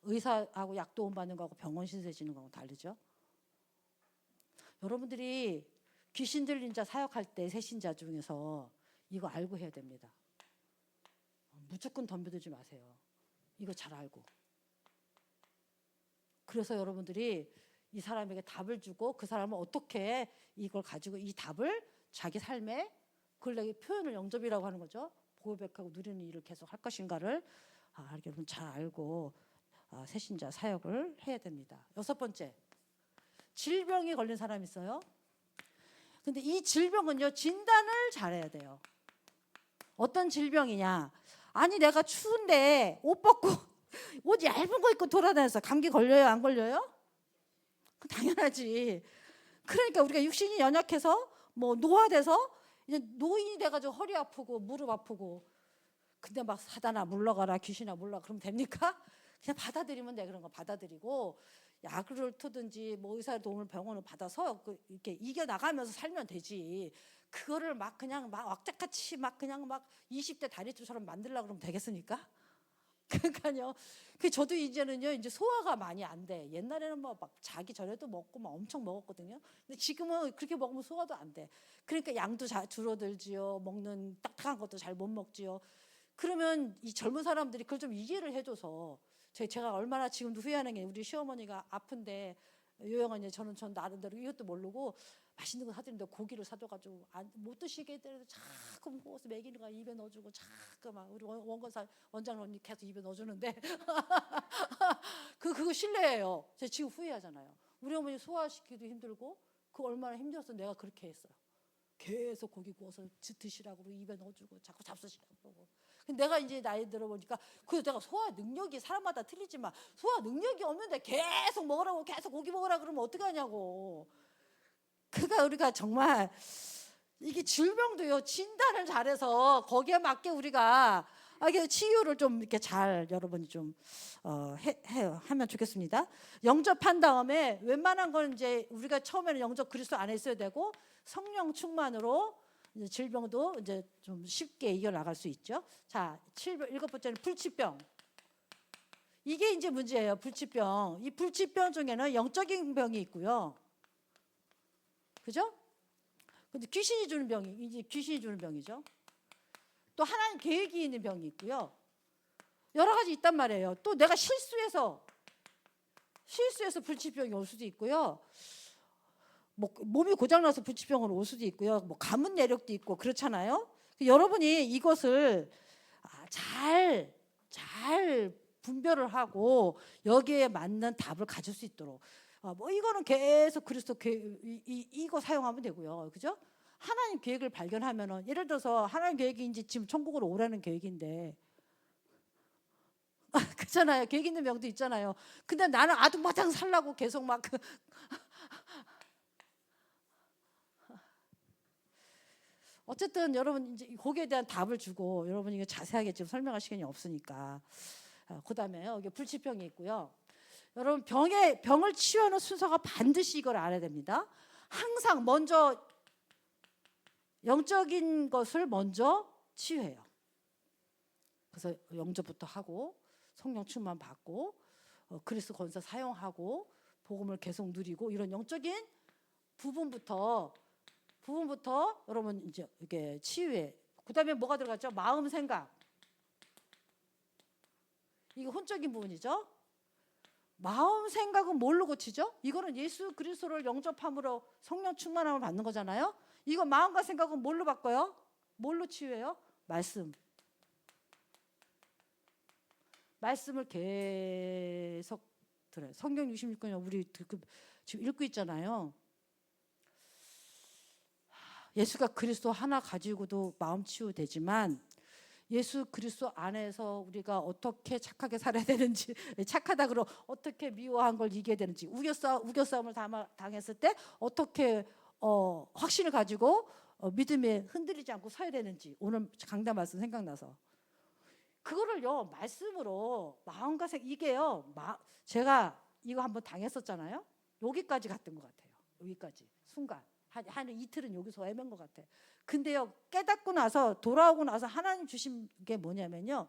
의사하고 약 도움 받는 거하고 병원 신세 지는 거하고 다르죠. 여러분들이 귀신 들린 자 사역할 때 새신자 중에서 이거 알고 해야 됩니다. 무조건 덤벼들지 마세요. 이거 잘 알고. 그래서 여러분들이 이 사람에게 답을 주고 그 사람은 어떻게 이걸 가지고 이 답을 자기 삶에 그걸 표현을 영접이라고 하는 거죠. 고백하고 누리는 일을 계속 할 것인가를 여러분 잘 알고 새신자 사역을 해야 됩니다. 6번째, 질병이 걸린 사람이 있어요. 근데 이 질병은요 진단을 잘해야 돼요. 어떤 질병이냐? 아니 내가 추운데 옷 벗고 옷 얇은 거 입고 돌아다녀서 감기 걸려요? 안 걸려요? 당연하지. 그러니까 우리가 육신이 연약해서 뭐 노화돼서 이제 노인이 돼가지고 허리 아프고 무릎 아프고 근데 막 사단아 물러가라 귀신아 물러가 그러면 됩니까? 그냥 받아들이면 돼. 그런 거 받아들이고 약을 트든지 뭐 의사의 도움을 병원을 받아서 이렇게 이겨나가면서 살면 되지. 그거를 막 그냥 막 왁자같이 막 그냥 막 20대 다리처럼 만들려고 그러면 되겠습니까? 그러니까요. 그 저도 이제는요, 이제 소화가 많이 안 돼. 옛날에는 뭐 막 자기 전에도 먹고 막 엄청 먹었거든요. 근데 지금은 그렇게 먹으면 소화도 안 돼. 그러니까 양도 줄어들지요. 먹는 딱딱한 것도 잘 못 먹지요. 그러면 이 젊은 사람들이 그걸 좀 이해를 해줘서 제가 얼마나 지금도 후회하는 게, 우리 시어머니가 아픈데 요양원에 전 나름대로 이것도 모르고 맛있는 거 사드는데 고기를 사줘가지고 못 드시게 때려도 자꾸 먹어서 먹이는 거 입에 넣어주고, 자꾸 막 우리 원장 언니 계속 입에 넣어주는데 그거 실례예요. 제가 지금 후회하잖아요. 우리 어머니 소화시키기도 힘들고 그 얼마나 힘들어서 내가 그렇게 했어요. 계속 고기 구워서 드시라고 입에 넣어주고 자꾸 잡수시라고 그러고. 근데 내가 이제 나이 들어보니까 그 내가 소화 능력이 사람마다 틀리지만 소화 능력이 없는데 계속 먹으라고, 계속 고기 먹으라 그러면 어떡하냐고. 그러니까 우리가 정말 이게 질병도요, 진단을 잘해서 거기에 맞게 우리가 이게 치유를 좀 이렇게 잘 여러분이 좀 하면 좋겠습니다. 영접한 다음에 웬만한 건 이제 우리가 처음에는 영접 그리스도 안에 있어야 되고, 성령 충만으로 이제 질병도 이제 좀 쉽게 이겨나갈 수 있죠. 자, 7번째는 불치병. 이게 이제 문제예요. 불치병. 이 불치병 중에는 영적인 병이 있고요. 그죠? 근데 귀신이 주는 병이, 이제 귀신이 주는 병이죠. 또 하나님 계획이 있는 병이 있고요. 여러 가지 있단 말이에요. 또 내가 실수해서 불치병이 올 수도 있고요. 뭐 몸이 고장나서 불치병으로 올 수도 있고요. 뭐 가문 내력도 있고 그렇잖아요. 여러분이 이것을 잘 분별을 하고 여기에 맞는 답을 가질 수 있도록, 뭐 이거는 계속 그리스도 이거 사용하면 되고요. 그죠? 하나님 계획을 발견하면은, 예를 들어서 하나님 계획이 이제 지금 천국으로 오라는 계획인데 그렇잖아요. 계획 있는 병도 있잖아요. 근데 나는 아둥바둥 살라고 계속 막 어쨌든 여러분 이제 거기에 대한 답을 주고, 여러분이 이게 자세하게 지금 설명할 시간이 없으니까. 그다음에 여기 불치병이 있고요. 여러분 병을 치유하는 순서가 반드시 이걸 알아야 됩니다. 항상 먼저 영적인 것을 먼저 치유해요. 그래서 영접부터 하고 성령 충만 받고 그리스도 권세 사용하고 복음을 계속 누리고, 이런 영적인 부분부터 여러분 이제 이게 치유해. 그다음에 뭐가 들어갔죠? 마음, 생각. 이게 혼적인 부분이죠. 마음, 생각은 뭘로 고치죠? 이거는 예수 그리스도를 영접함으로 성령 충만함을 받는 거잖아요. 이거 마음과 생각은 뭘로 바꿔요? 뭘로 치유해요? 말씀을 계속 들어요. 성경 66권 우리 지금 읽고 있잖아요. 예수가 그리스도 하나 가지고도 마음 치유되지만, 예수 그리스도 안에서 우리가 어떻게 착하게 살아야 되는지, 착하다 그러고 어떻게 미워한 걸 이겨야 되는지, 우겨싸움을 당했을 때 어떻게 확신을 가지고 믿음에 흔들리지 않고 서야 되는지, 오늘 강단 말씀 생각나서 그거를요 말씀으로 마음과 이게요 제가 이거 한번 당했었잖아요. 여기까지 갔던 것 같아요. 여기까지 순간 한 이틀은 여기서 헤맨 것 같아. 근데요 깨닫고 나서 돌아오고 나서 하나님 주신 게 뭐냐면요,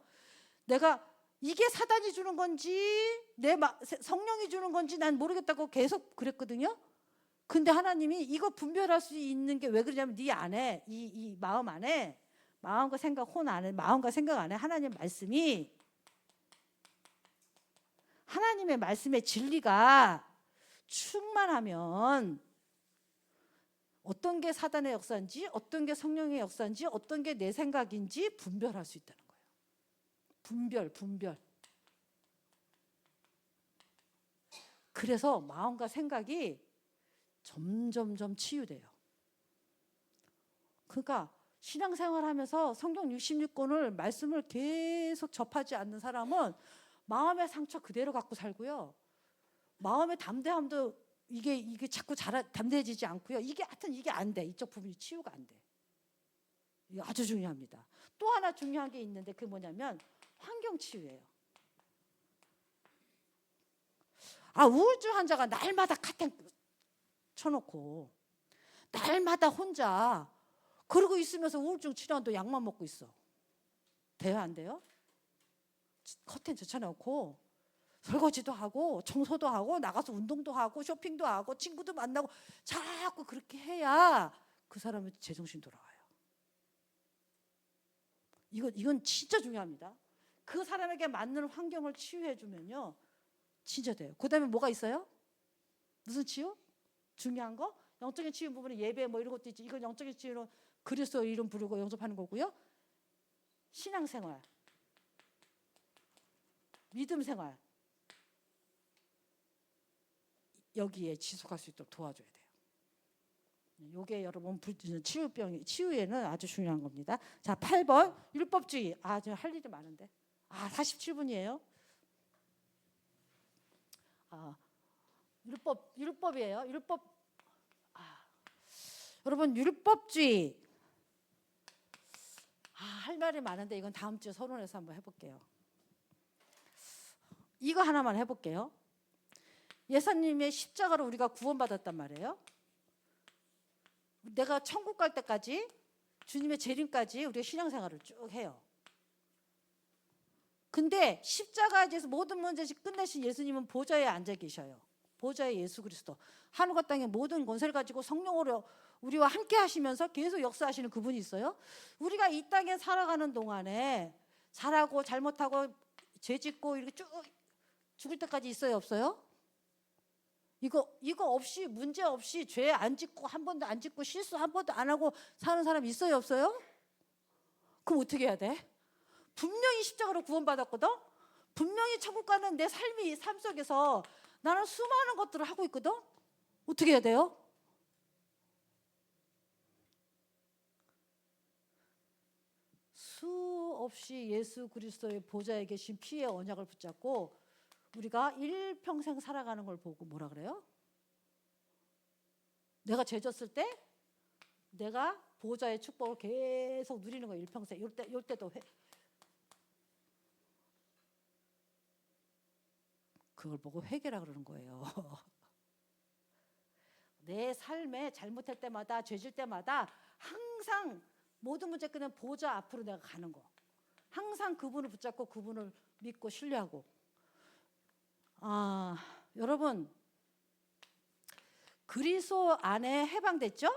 내가 이게 사단이 주는 건지 성령이 주는 건지 난 모르겠다고 계속 그랬거든요. 근데 하나님이 이거 분별할 수 있는 게 왜 그러냐면, 네 안에 이 마음 안에, 마음과 생각 안에, 마음과 생각 안에 하나님의 말씀의 진리가 충만하면 어떤 게 사단의 역사인지, 어떤 게 성령의 역사인지, 어떤 게 내 생각인지 분별할 수 있다는 거예요. 분별. 그래서 마음과 생각이 점점 치유돼요. 그러니까 신앙생활하면서 성경 66권을 말씀을 계속 접하지 않는 사람은 마음의 상처 그대로 갖고 살고요. 마음의 담대함도 이게 자꾸 담대해지지 않고요. 하여튼 이게 안 돼. 이쪽 부분이 치유가 안 돼. 이게 아주 중요합니다. 또 하나 중요한 게 있는데 그게 뭐냐면 환경 치유예요. 우울증 환자가 날마다 카텐 쳐놓고 날마다 혼자 그러고 있으면서 우울증 치료한다고 약만 먹고 있어. 돼요, 안 돼요? 커튼 젖혀놓고 설거지도 하고 청소도 하고 나가서 운동도 하고 쇼핑도 하고 친구도 만나고 자꾸 그렇게 해야 그 사람은 제정신 돌아와요. 이건 진짜 중요합니다. 그 사람에게 맞는 환경을 치유해 주면요 진짜 돼요. 그 다음에 뭐가 있어요? 무슨 치유? 중요한 거? 영적인 치유 부분은 예배 뭐 이런 것도 있지. 이건 영적인 치유는 그리스도 이름 부르고 영접하는 거고요. 신앙생활, 믿음생활 여기에 지속할 수 있도록 도와줘야 돼요. 이게 여러분 치유에는 아주 중요한 겁니다. 자, 8번 율법주의. 저 할 일이 많은데. 47분이에요. 율법이에요. 율법. 여러분 율법주의. 할 말이 많은데 이건 다음 주에 서론에서 한번 해볼게요. 이거 하나만 해볼게요. 예수님의 십자가로 우리가 구원받았단 말이에요. 내가 천국 갈 때까지 주님의 재림까지 우리가 신앙생활을 쭉 해요. 근데 십자가에서 모든 문제를 끝내신 예수님은 보좌에 앉아 계셔요. 보좌의 예수 그리스도. 하늘과 땅의 모든 권세를 가지고 성령으로 우리와 함께 하시면서 계속 역사하시는 그분이 있어요. 우리가 이 땅에 살아가는 동안에 잘하고 잘못하고 죄 짓고 이렇게 쭉 죽을 때까지 있어요, 없어요? 이거 없이 문제 없이 죄 안 짓고 한 번도 안 짓고 실수 한 번도 안 하고 사는 사람 있어요, 없어요? 그럼 어떻게 해야 돼? 분명히 십자가로 구원받았거든. 분명히 천국 가는 내 삶 속에서 나는 수많은 것들을 하고 있거든. 어떻게 해야 돼요? 수없이 예수 그리스도의 보좌에 계신 피의 언약을 붙잡고 우리가 일평생 살아가는 걸 보고 뭐라 그래요? 내가 죄 졌을 때 내가 보좌의 축복을 계속 누리는 거예요. 일평생. 요 때도 그걸 보고 회개라 그러는 거예요. 내 삶에 잘못할 때마다 죄질 때마다 항상 모든 문제 끝낸 보좌 앞으로 내가 가는 거. 항상 그분을 붙잡고 그분을 믿고 신뢰하고. 여러분 그리스도 안에 해방됐죠?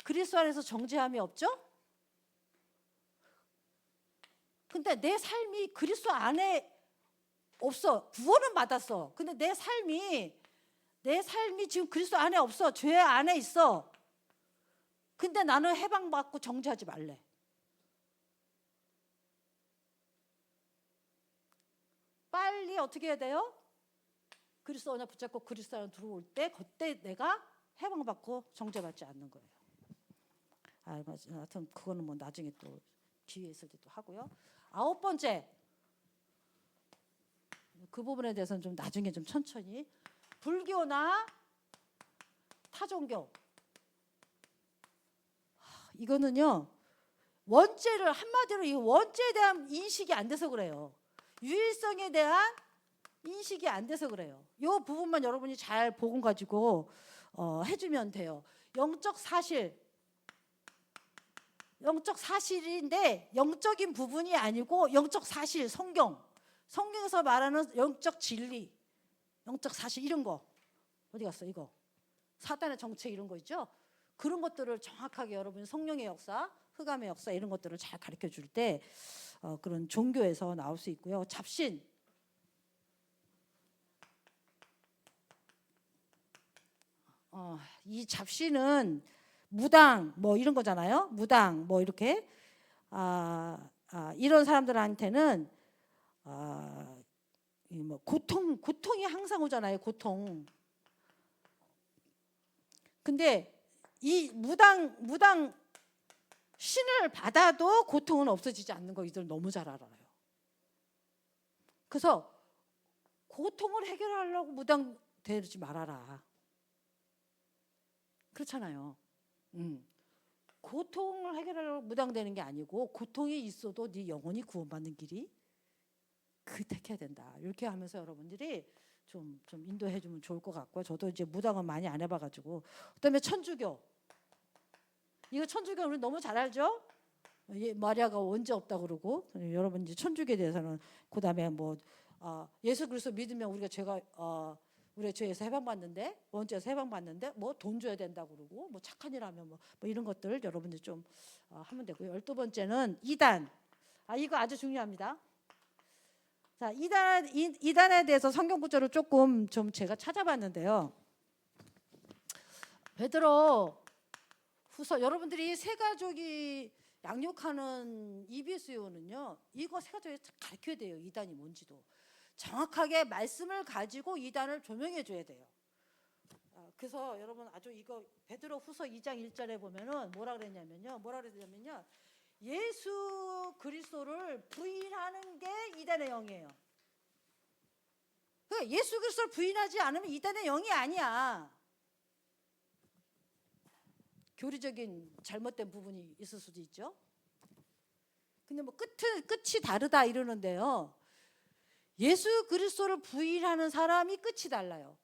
그리스도 안에서 정죄함이 없죠? 근데 내 삶이 그리스도 안에 없어. 구원은 받았어. 근데 내 삶이 지금 그리스도 안에 없어. 죄 안에 있어. 근데 나는 해방받고 정죄하지 말래. 빨리 어떻게 해야 돼요? 그리스도 언약 붙잡고 그리스도 안에 들어올 때 그때 내가 해방받고 정죄받지 않는 거예요. 하여튼 그거는 뭐 나중에 또 기회 있을 때 또 하고요. 9번째 그 부분에 대해서는 좀 나중에 좀 천천히. 불교나 타종교. 이거는요 원죄를 한마디로 이 원죄에 대한 인식이 안 돼서 그래요. 유일성에 대한 인식이 안 돼서 그래요. 이 부분만 여러분이 잘 복음 가지고 해주면 돼요. 영적 사실인데 영적인 부분이 아니고 영적 사실, 성경에서 말하는 영적 진리, 영적 사실 이런 거 어디 갔어? 이거 사단의 정책 이런 거 있죠? 그런 것들을 정확하게 여러분 성령의 역사, 흑암의 역사 이런 것들을 잘 가르쳐 줄 때 그런 종교에서 나올 수 있고요. 잡신. 이 잡신은 무당 뭐 이런 거잖아요. 무당 뭐 이렇게 이런 사람들한테는 뭐 고통이 항상 오잖아요. 고통. 근데 이 무당 신을 받아도 고통은 없어지지 않는 거 이들 너무 잘 알아요. 그래서 고통을 해결하려고 무당 되지 말아라. 그렇잖아요. 고통을 해결하려고 무당되는 게 아니고 고통이 있어도 네 영혼이 구원받는 길이 그 택해야 된다. 이렇게 하면서 여러분들이 좀 인도해 주면 좋을 것 같고요. 저도 이제 무당은 많이 안 해봐가지고. 그다음에 천주교. 이거 천주교 우리 너무 잘 알죠? 마리아가 원죄 없다 그러고, 여러분 이제 천주교에 대해서는 그다음에 뭐 예수 그리스도 믿으면 우리가 죄에서 해방받는데, 원죄에서 해방받는데 뭐 돈 줘야 된다 그러고, 뭐 착한 일 하면 뭐 이런 것들 여러분들 좀 하면 되고요. 12번째는 이단. 이거 아주 중요합니다. 자, 이단에 대해서 성경 구절을 조금 좀 제가 찾아봤는데요. 베드로 후서, 여러분들이 세 가족이 양육하는 EBS 요원은요, 이거 세 가족이 가르쳐야 돼요. 이단이 뭔지도 정확하게 말씀을 가지고 이단을 조명해 줘야 돼요. 그래서 여러분 아주 이거 베드로 후서 2장 1절에 보면은 뭐라 그랬냐면요, 예수 그리스도를 부인하는 게 이단의 영이에요. 그러니까 예수 그리스도를 부인하지 않으면 이단의 영이 아니야. 교리적인 잘못된 부분이 있을 수도 있죠. 근데 뭐 끝이 다르다 이러는데요, 예수 그리스도를 부인하는 사람이 끝이 달라요.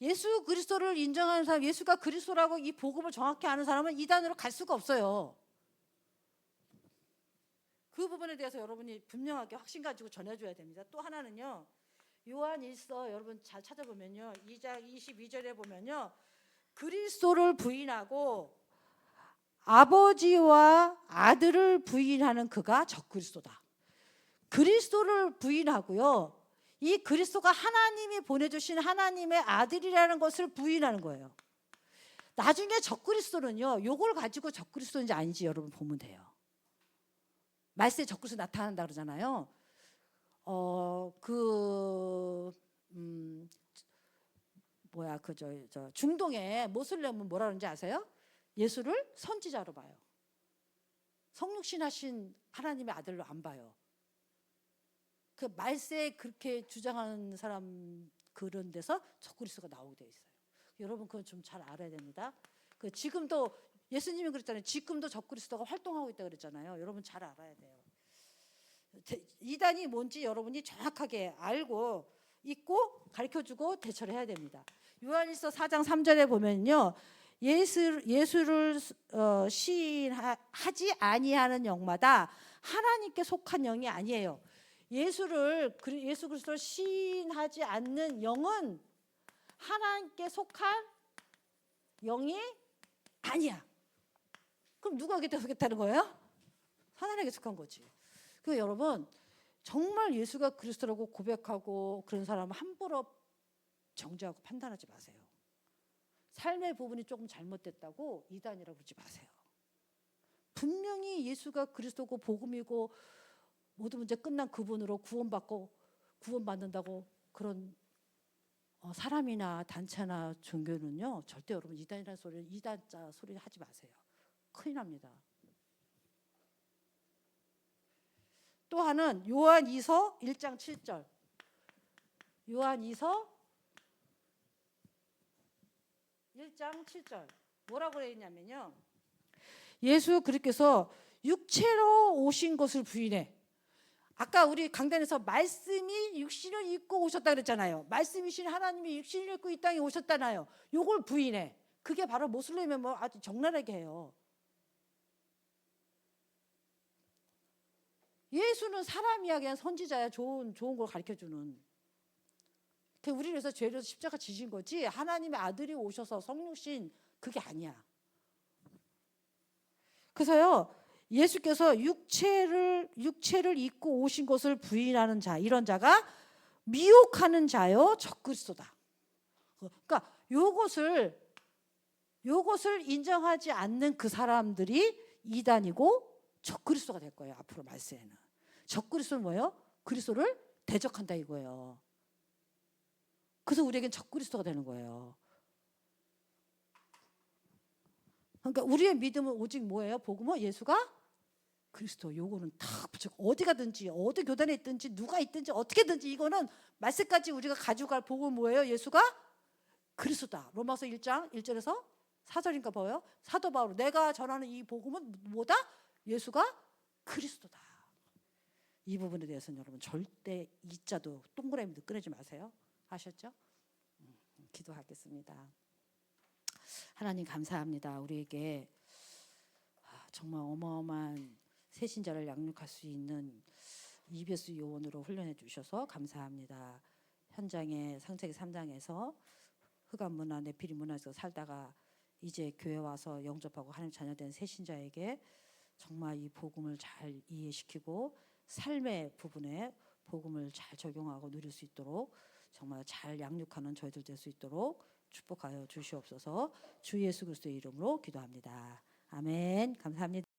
예수 그리스도를 인정하는 사람, 예수가 그리스도라고 이 복음을 정확히 아는 사람은 이단으로 갈 수가 없어요. 그 부분에 대해서 여러분이 분명하게 확신 가지고 전해줘야 됩니다. 또 하나는요, 요한 1서 여러분 잘 찾아보면요, 2장 22절에 보면요, 그리스도를 부인하고 아버지와 아들을 부인하는 그가 적그리스도다. 그리스도를 부인하고요, 이 그리스도가 하나님이 보내주신 하나님의 아들이라는 것을 부인하는 거예요. 나중에 적그리스도는요, 요걸 가지고 적그리스도인지 아닌지 여러분 보면 돼요. 말세에 적그리스도 나타난다 그러잖아요. 중동의 모슬렘은 뭐라 그러는지 아세요? 예수를 선지자로 봐요. 성육신하신 하나님의 아들로 안 봐요. 그 말세에 그렇게 주장하는 사람 그런 데서 적그리스도가 나오게 돼 있어요. 여러분 그건 좀 잘 알아야 됩니다. 지금도 예수님이 그랬잖아요. 지금도 적그리스도가 활동하고 있다 그랬잖아요. 여러분 잘 알아야 돼요. 이단이 뭔지 여러분이 정확하게 알고 있고 가르쳐주고 대처를 해야 됩니다. 요한일서 4장 3절에 보면요, 예수를 시인하지 아니하는 영마다 하나님께 속한 영이 아니에요. 예수 그리스도를 시인하지 않는 영은 하나님께 속한 영이 아니야. 그럼 누가 속했다는 거예요? 하나님께 속한 거지. 그 여러분 정말 예수가 그리스도라고 고백하고 그런 사람은 함부로 정죄하고 판단하지 마세요. 삶의 부분이 조금 잘못됐다고 이단이라고 그러지 마세요. 분명히 예수가 그리스도고 복음이고 모든 문제 끝난 그분으로 구원받는다고 그런 사람이나 단체나 종교는요, 절대 여러분 이단이라는 소리, 이단자 소리 하지 마세요. 큰일 납니다. 또 하나는 요한 2서 1장 7절. 요한 2서 1장 7절. 뭐라고 그래 있냐면요, 예수 그리스도께서 육체로 오신 것을 부인해. 아까 우리 강단에서 말씀이 육신을 입고 오셨다 그랬잖아요. 말씀이신 하나님이 육신을 입고 이 땅에 오셨잖아요. 요걸 부인해. 그게 바로 모슬렘의 아주 적나라하게 해요. 예수는 사람이야, 그냥 선지자야, 좋은 걸 가르쳐주는. 우리를 위해서 죄를 십자가 지신 거지 하나님의 아들이 오셔서 성육신 그게 아니야. 그래서요, 예수께서 육체를 입고 오신 것을 부인하는 자, 이런 자가 미혹하는 자요 적그리스도다. 그러니까 요것을 인정하지 않는 그 사람들이 이단이고 적그리스도가 될 거예요. 앞으로 말세에는. 적그리스도는 뭐예요? 그리스도를 대적한다 이거예요. 그래서 우리에겐 적그리스도가 되는 거예요. 그러니까 우리의 믿음은 오직 뭐예요? 복음은 예수가 그리스도. 요거는 다 어디 가든지 어디 교단에 있든지 누가 있든지 어떻게든지 이거는 말세까지 우리가 가져갈 복음은 뭐예요? 예수가 그리스도다. 로마서 1장 1절에서 4절인가 봐요. 사도 바울, 내가 전하는 이 복음은 뭐다? 예수가 그리스도다. 이 부분에 대해서는 여러분 절대 이자도 동그라미도 꺼내지 마세요. 아셨죠? 기도하겠습니다. 하나님 감사합니다. 우리에게 정말 어마어마한 새신자를 양육할 수 있는 이베스 요원으로 훈련해 주셔서 감사합니다. 현장에 창세기 3장에서 흑암 문화, 네피림 문화에서 살다가 이제 교회 와서 영접하고 하나님 자녀된 새신자에게 정말 이 복음을 잘 이해시키고 삶의 부분에 복음을 잘 적용하고 누릴 수 있도록 정말 잘 양육하는 저희들 될 수 있도록 축복하여 주시옵소서. 주 예수 그리스도의 이름으로 기도합니다. 아멘. 감사합니다.